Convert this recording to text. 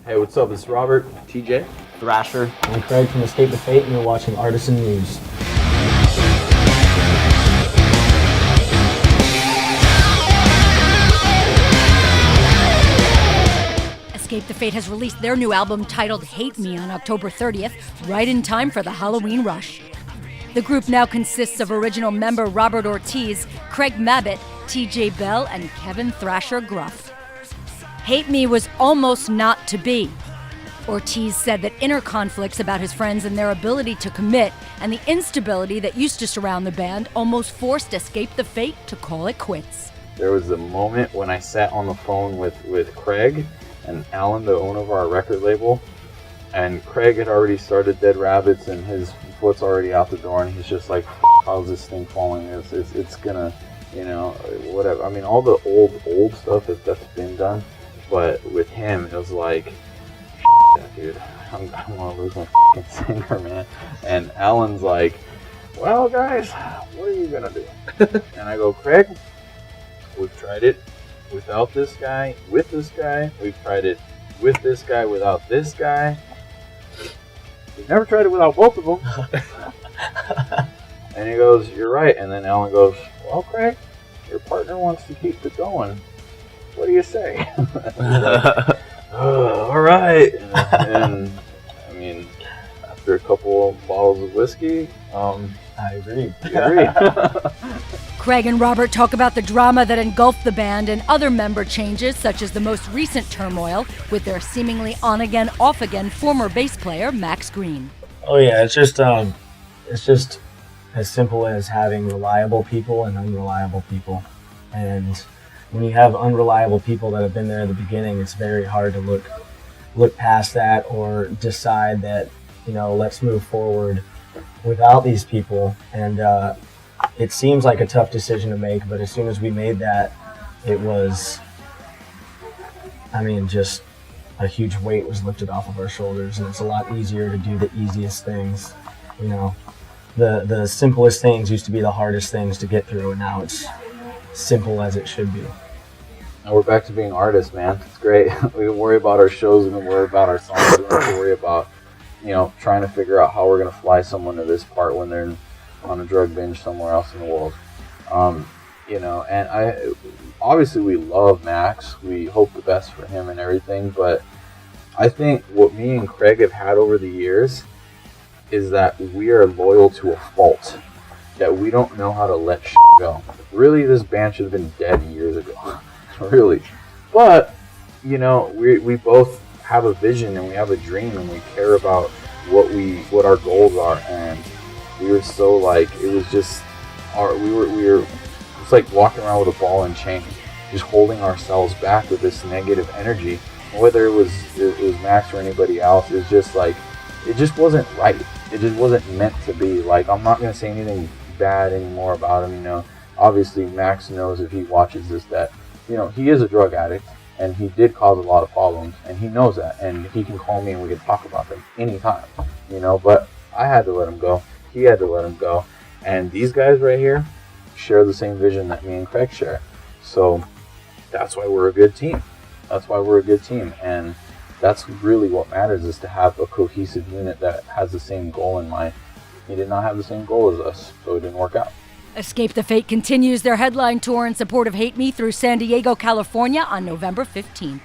Hey, what's up? It's Robert, TJ, Thrasher. I'm Craig from Escape the Fate, and you're watching Artisan News. Escape the Fate has released their new album titled Hate Me on October 30th, right in time for the Halloween rush. The group now consists of original member Robert Ortiz, Craig Mabbitt, TJ Bell, and Kevin Thrasher Gruff. Hate Me was almost not to be. Ortiz said that inner conflicts about his friends and their ability to commit and the instability that used to surround the band almost forced Escape the Fate to call it quits. There was a moment when I sat on the phone with Craig and Alan, the owner of our record label, and Craig had already started Dead Rabbits and his foot's already out the door, and he's just like, how's this thing falling? It's gonna, whatever. I mean, all the old stuff that's been done, but with him, it was like, dude, I'm gonna lose my singer, man. And Alan's like, well, guys, what are you gonna do? And I go, Craig, we've tried it without this guy, with this guy. We've tried it with this guy, without this guy. We've never tried it without both of them. And he goes, you're right. And then Alan goes, well, Craig, your partner wants to keep it going. What do you say? Like, all right. And I mean, after a couple of bottles of whiskey, I agree. we agree. Craig and Robert talk about the drama that engulfed the band and other member changes, such as the most recent turmoil with their seemingly on-again, off-again former bass player, Max Green. Oh yeah, it's just as simple as having reliable people and unreliable people. And when you have unreliable people that have been there at the beginning, it's very hard to look past that or decide that, let's move forward without these people. And it seems like a tough decision to make, but as soon as we made that, it was, just a huge weight was lifted off of our shoulders, and it's a lot easier to do the easiest things. The simplest things used to be the hardest things to get through, and now it's simple as it should be. And we're back to being artists, man. It's great. We don't worry about our shows. We don't worry about our songs. We don't have to worry about, trying to figure out how we're going to fly someone to this part when they're on a drug binge somewhere else in the world. And obviously we love Max. We hope the best for him and everything. But I think what me and Craig have had over the years is that we are loyal to a fault. That we don't know how to let shit go. Really, this band should have been dead years ago. Really. But, we both have a vision and we have a dream and we care about what our goals are. And we were so it was just we were it's like walking around with a ball and chain, just holding ourselves back with this negative energy. Whether it was Max or anybody else, it's just it just wasn't right. It just wasn't meant to be. I'm not gonna say anything bad anymore about him. Obviously Max knows if he watches this that he is a drug addict and he did cause a lot of problems, and he knows that, and he can call me and we can talk about them anytime. But I had to let him go. He had to let him go. And these guys right here share the same vision that me and Craig share. So that's why we're a good team. And that's really what matters, is to have a cohesive unit that has the same goal in mind. He did not have the same goal as us, so it didn't work out. Escape the Fate continues their headline tour in support of Hate Me through San Diego, California on November 15th.